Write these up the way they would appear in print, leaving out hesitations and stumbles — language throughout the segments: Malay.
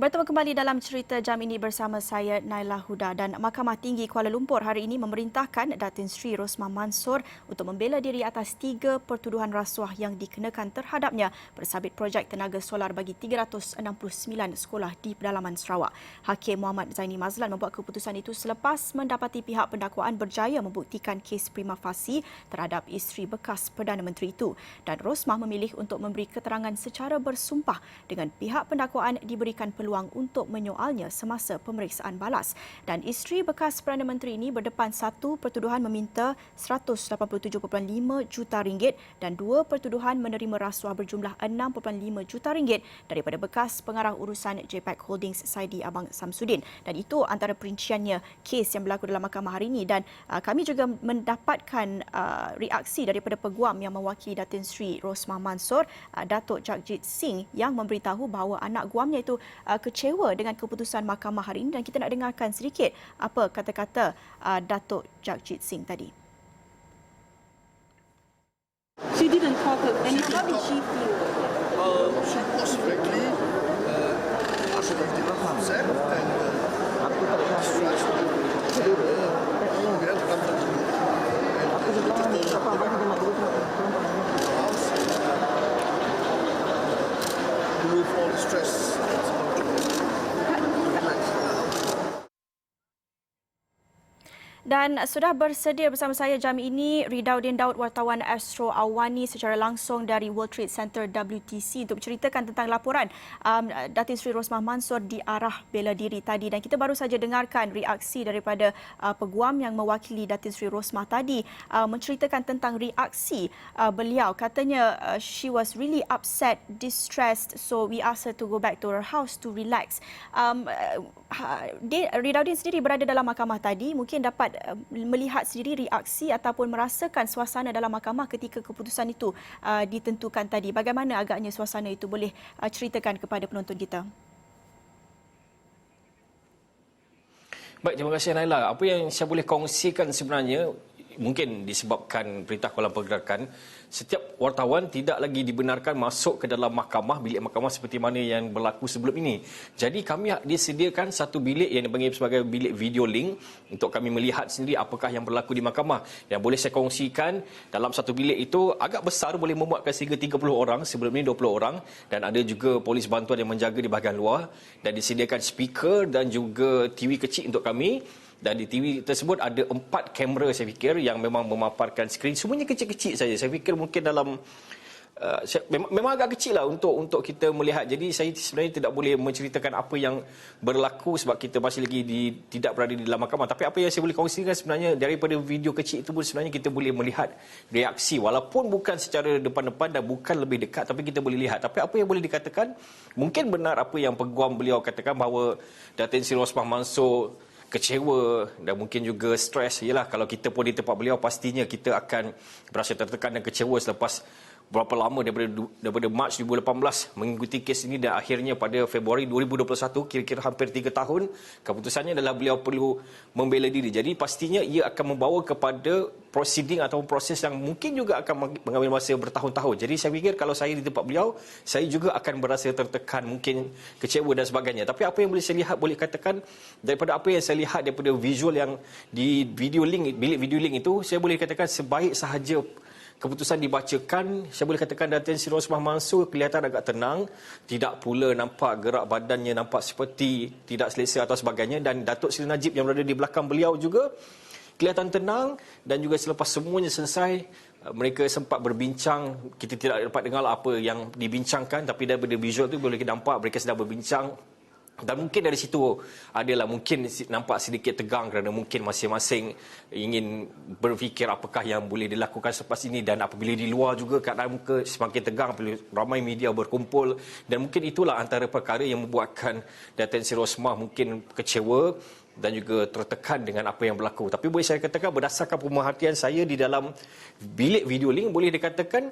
Bertemu kembali dalam cerita jam ini bersama saya Naila Huda, dan Mahkamah Tinggi Kuala Lumpur hari ini memerintahkan Datin Sri Rosmah Mansor untuk membela diri atas 3 pertuduhan rasuah yang dikenakan terhadapnya bersabit projek tenaga solar bagi 369 sekolah di pedalaman Sarawak. Hakim Muhammad Zaini Mazlan membuat keputusan itu selepas mendapati pihak pendakwaan berjaya membuktikan kes prima facie terhadap isteri bekas Perdana Menteri itu, dan Rosmah memilih untuk memberi keterangan secara bersumpah dengan pihak pendakwaan diberikan peluang untuk menyoalnya semasa pemeriksaan balas. Dan isteri bekas Perdana Menteri ini berdepan satu pertuduhan meminta 187.5 juta ringgit dan dua pertuduhan menerima rasuah berjumlah 6.5 juta ringgit daripada bekas pengarah urusan JPEC Holdings Saidi Abang Samsudin. Dan itu antara perinciannya kes yang berlaku dalam mahkamah hari ini. Dan kami juga mendapatkan reaksi daripada peguam yang mewakili Datin Sri Rosmah Mansor, Datuk Jagjit Singh, yang memberitahu bahawa anak guamnya itu kecewa dengan keputusan mahkamah hari ini, dan kita nak dengarkan sedikit apa kata-kata Datuk Jagjit Singh tadi. She didn't talk of anything. How did she feel? She was frankly upset and distressed. We had to come to remove all the stress. Dan sudah bersedia bersama saya jam ini Ridauddin Daud, wartawan Astro Awani secara langsung dari World Trade Center WTC untuk menceritakan tentang laporan Datin Sri Rosmah Mansor di arah bela diri tadi. Dan kita baru saja dengarkan reaksi daripada peguam yang mewakili Datin Sri Rosmah tadi, menceritakan tentang reaksi beliau. Katanya she was really upset, distressed, so we asked her to go back to her house to relax. Ridauddin sendiri berada dalam mahkamah tadi, mungkin dapat melihat sendiri reaksi ataupun merasakan suasana dalam mahkamah ketika keputusan itu ditentukan tadi. Bagaimana agaknya suasana itu, boleh ceritakan kepada penonton kita? Baik, terima kasih Naila. Apa yang saya boleh kongsikan sebenarnya, mungkin disebabkan perintah Kuala Pergerakan, setiap wartawan tidak lagi dibenarkan masuk ke dalam mahkamah, bilik mahkamah seperti mana yang berlaku sebelum ini. Jadi kami disediakan satu bilik yang dipanggil sebagai bilik video link untuk kami melihat sendiri apakah yang berlaku di mahkamah. Yang boleh saya kongsikan, dalam satu bilik itu agak besar, boleh memuatkan sehingga 30 orang, sebelum ini 20 orang, dan ada juga polis bantuan yang menjaga di bahagian luar, dan disediakan speaker dan juga TV kecil untuk kami. Dan di TV tersebut ada 4 kamera, saya fikir, yang memang memaparkan skrin. Semuanya kecil-kecil saja. Saya fikir mungkin dalam memang agak kecil lah untuk kita melihat. Jadi saya sebenarnya tidak boleh menceritakan apa yang berlaku sebab kita masih lagi tidak berada di dalam mahkamah. Tapi apa yang saya boleh kongsikan sebenarnya daripada video kecil itu pun sebenarnya kita boleh melihat reaksi. Walaupun bukan secara depan-depan dan bukan lebih dekat, tapi kita boleh lihat. Tapi apa yang boleh dikatakan, mungkin benar apa yang peguam beliau katakan bahawa Datin Sri Rosmah Mansor kecewa dan mungkin juga stres. Yalah, kalau kita pun di tempat beliau, pastinya kita akan berasa tertekan dan kecewa selepas berapa lama daripada Mac 2018 mengikuti kes ini, dan akhirnya pada Februari 2021, kira-kira hampir 3 tahun, keputusannya adalah beliau perlu membela diri. Jadi pastinya ia akan membawa kepada proceeding atau proses yang mungkin juga akan mengambil masa bertahun-tahun. Jadi saya fikir kalau saya di tempat beliau, saya juga akan berasa tertekan, mungkin kecewa dan sebagainya. Tapi apa yang boleh saya lihat, boleh katakan daripada apa yang saya lihat daripada visual yang di video link, bilik video link itu, saya boleh katakan sebaik sahaja keputusan dibacakan, saya boleh katakan Datin Sri Rosmah Mansor kelihatan agak tenang, tidak pula nampak gerak badannya nampak seperti tidak selesa atau sebagainya. Dan Datuk Seri Najib yang berada di belakang beliau juga kelihatan tenang, dan juga selepas semuanya selesai, mereka sempat berbincang. Kita tidak dapat dengar apa yang dibincangkan, tapi daripada visual tu boleh kita nampak mereka sedang berbincang. Dan mungkin dari situ adalah mungkin nampak sedikit tegang kerana mungkin masing-masing ingin berfikir apakah yang boleh dilakukan selepas ini. Dan apabila di luar juga keadaan muka semakin tegang apabila ramai media berkumpul. Dan mungkin itulah antara perkara yang membuatkan Datin Sri Rosmah mungkin kecewa dan juga tertekan dengan apa yang berlaku. Tapi boleh saya katakan berdasarkan pemerhatian saya di dalam bilik video link, boleh dikatakan,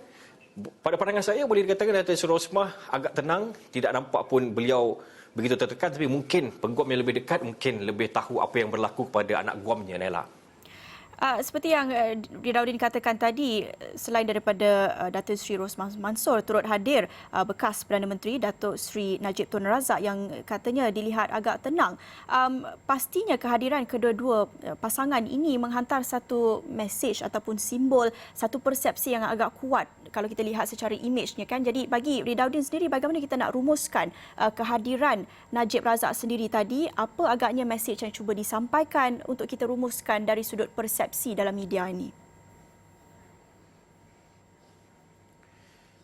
pada pandangan saya boleh dikatakan Datin Sri Rosmah agak tenang, tidak nampak pun beliau begitu tertekan. Tapi mungkin peguam yang lebih dekat mungkin lebih tahu apa yang berlaku kepada anak guamnya, Naila. Seperti yang Ridauddin katakan tadi, selain daripada Datuk Seri Rosman Mansor turut hadir bekas Perdana Menteri Datuk Seri Najib Tun Razak yang katanya dilihat agak tenang. Pastinya kehadiran kedua-dua pasangan ini menghantar satu mesej ataupun simbol, satu persepsi yang agak kuat kalau kita lihat secara imejnya kan. Jadi bagi Ridauddin sendiri, bagaimana kita nak rumuskan kehadiran Najib Razak sendiri tadi, apa agaknya mesej yang cuba disampaikan untuk kita rumuskan dari sudut persepsi dalam media ini?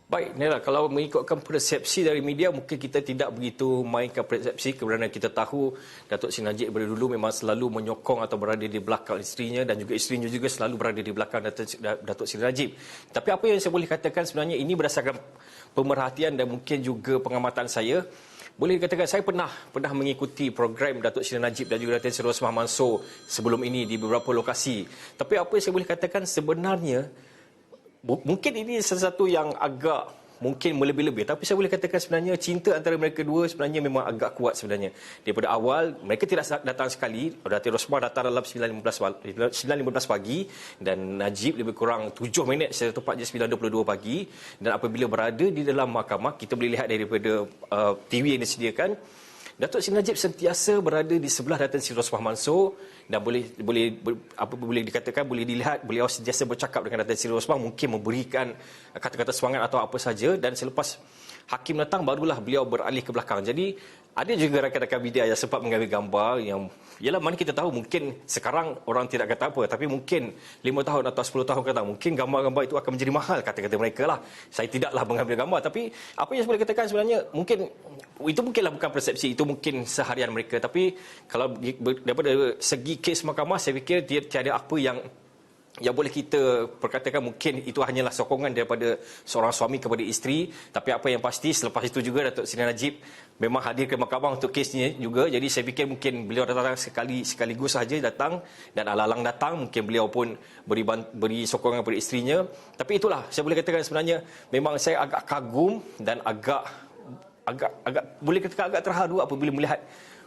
Baik, Nela, kalau mengikutkan persepsi dari media, mungkin kita tidak begitu mainkan persepsi kerana kita tahu Datuk Seri Najib dari dulu memang selalu menyokong atau berada di belakang isterinya dan juga isterinya juga selalu berada di belakang Datuk Seri Najib. Tapi apa yang saya boleh katakan sebenarnya ini berdasarkan pemerhatian dan mungkin juga pengamatan saya. Boleh dikatakan saya pernah mengikuti program Datuk Seri Najib dan juga Datuk Seri Rosman Mansor sebelum ini di beberapa lokasi. Tapi apa yang saya boleh katakan sebenarnya, mungkin ini sesuatu yang agak mungkin melebih-lebih, tapi saya boleh katakan sebenarnya cinta antara mereka dua sebenarnya memang agak kuat sebenarnya. Daripada awal, mereka tidak datang sekali. Datuk Rosman datang dalam 9.15 pagi dan Najib lebih kurang 7 minit, saya tepat je 9.22 pagi. Dan apabila berada di dalam mahkamah, kita boleh lihat daripada TV yang disediakan, Datuk Seri Najib sentiasa berada di sebelah Datuk Seri Rosman Mansor dan boleh dikatakan, boleh dilihat beliau sentiasa bercakap dengan Datuk Seri Rosman, mungkin memberikan kata-kata semangat atau apa saja, dan selepas hakim datang barulah beliau beralih ke belakang. Jadi ada juga rakan-rakan media yang sempat mengambil gambar yang, yalah, mana kita tahu mungkin sekarang orang tidak kata apa, tapi mungkin 5 tahun atau 10 tahun ke depan mungkin gambar-gambar itu akan menjadi mahal, kata-kata mereka lah. Saya tidaklah mengambil gambar, tapi apa yang saya boleh katakan sebenarnya, mungkin itu mungkinlah bukan persepsi, itu mungkin seharian mereka. Tapi kalau daripada segi kes mahkamah, saya fikir tiada apa yang boleh kita perkatakan. Mungkin itu hanyalah sokongan daripada seorang suami kepada isteri. Tapi apa yang pasti, selepas itu juga Datuk Seri Najib memang hadir ke mahkamah untuk kesnya juga. Jadi saya fikir mungkin beliau datang sekaligus saja datang, dan alang-alang datang mungkin beliau pun beri sokongan kepada isterinya. Tapi itulah saya boleh katakan sebenarnya memang saya agak kagum dan agak boleh katakan agak terharu apabila melihat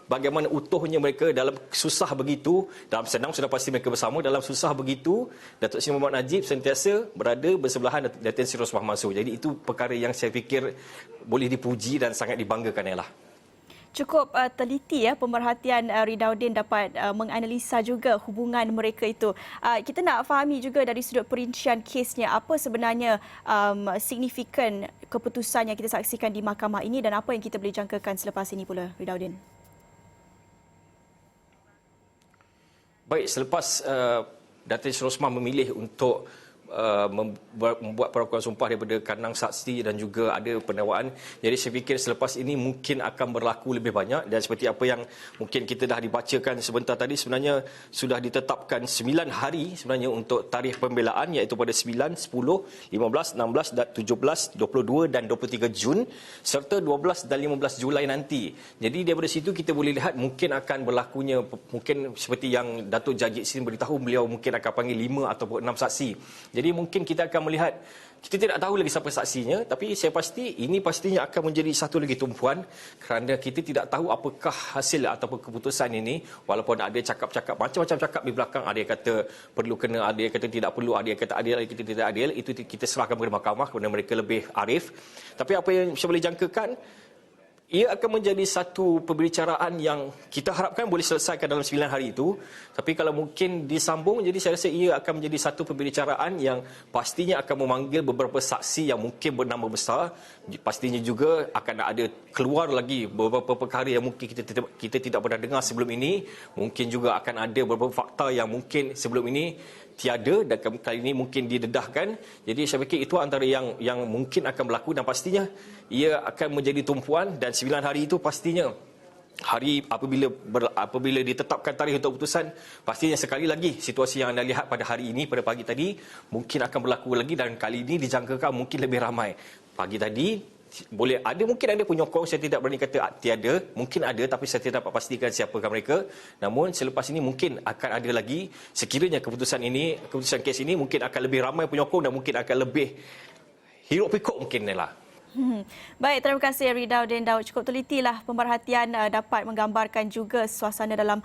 bagaimana utuhnya mereka dalam susah begitu. Dalam senang sudah pasti mereka bersama, dalam susah begitu Datuk Seri Muhammad Najib sentiasa berada bersebelahan Datuk Seri Rosman Mansor. Jadi itu perkara yang saya fikir boleh dipuji dan sangat dibanggakan ialah. Cukup teliti pemerhatian Ridauddin dapat menganalisa juga hubungan mereka itu. Kita nak fahami juga dari sudut perincian kesnya, apa sebenarnya signifikan keputusan yang kita saksikan di mahkamah ini dan apa yang kita boleh jangkakan selepas ini pula, Ridauddin. Baik, selepas Datuk Seri Rosman memilih untuk membuat perakuan sumpah daripada kanang saksi dan juga ada pendakwaan. Jadi saya fikir selepas ini mungkin akan berlaku lebih banyak, dan seperti apa yang mungkin kita dah dibacakan sebentar tadi, sebenarnya sudah ditetapkan 9 hari sebenarnya untuk tarikh pembelaan, iaitu pada 9, 10, 15, 16, 17, 22 dan 23 Jun serta 12 dan 15 Julai nanti. Jadi daripada situ kita boleh lihat mungkin akan berlakunya, mungkin seperti yang Datuk Jajik Sin beritahu, beliau mungkin akan panggil 5 ataupun 6 saksi. Jadi mungkin kita akan melihat, kita tidak tahu lagi siapa saksinya, tapi saya pasti ini pastinya akan menjadi satu lagi tumpuan kerana kita tidak tahu apakah hasil ataupun keputusan ini. Walaupun ada cakap-cakap, macam-macam cakap di belakang, ada yang kata perlu kena, ada yang kata tidak perlu, ada yang kata adil, ada yang kata tidak adil, itu kita serahkan kepada mahkamah kerana mereka lebih arif. Tapi apa yang saya boleh jangkakan, ia akan menjadi satu pembicaraan yang kita harapkan boleh selesaikan dalam 9 hari itu. Tapi kalau mungkin disambung, jadi saya rasa ia akan menjadi satu pembicaraan yang pastinya akan memanggil beberapa saksi yang mungkin bernama besar. Pastinya juga akan ada keluar lagi beberapa perkara yang mungkin kita tidak pernah dengar sebelum ini. Mungkin juga akan ada beberapa fakta yang mungkin sebelum ini tiada dan kali ini mungkin didedahkan. Jadi saya fikir itu antara yang mungkin akan berlaku, dan pastinya ia akan menjadi tumpuan. Dan 9 hari itu pastinya hari apabila ditetapkan tarikh untuk keputusan, pastinya sekali lagi situasi yang anda lihat pada hari ini, pada pagi tadi, mungkin akan berlaku lagi, dan kali ini dijangkakan mungkin lebih ramai. Pagi tadi boleh ada, mungkin ada penyokong, saya tidak berani kata tiada, mungkin ada, tapi saya tidak dapat pastikan siapakah mereka. Namun selepas ini mungkin akan ada lagi, sekiranya keputusan kes ini mungkin akan lebih ramai penyokong dan mungkin akan lebih hiruk pikuk mungkin lah. Baik, terima kasih Ridaudin Daud. Cukup telitilah pemerhatian dapat menggambarkan juga suasana dalam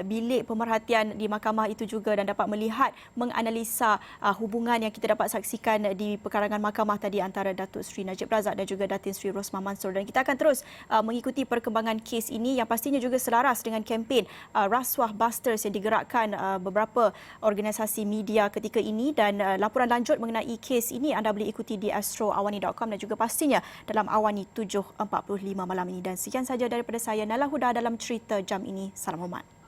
bilik pemerhatian di mahkamah itu juga dan dapat melihat menganalisa hubungan yang kita dapat saksikan di perkarangan mahkamah tadi antara Datuk Seri Najib Razak dan juga Datin Seri Rosmah Mansor. Dan kita akan terus mengikuti perkembangan kes ini yang pastinya juga selaras dengan kempen Rasuah Busters yang digerakkan beberapa organisasi media ketika ini. Dan laporan lanjut mengenai kes ini anda boleh ikuti di astroawani.com dan juga pastinya dalam Awani 7.45 malam ini. Dan sekian saja daripada saya, Nala Huda, dalam cerita jam ini. Salam hormat.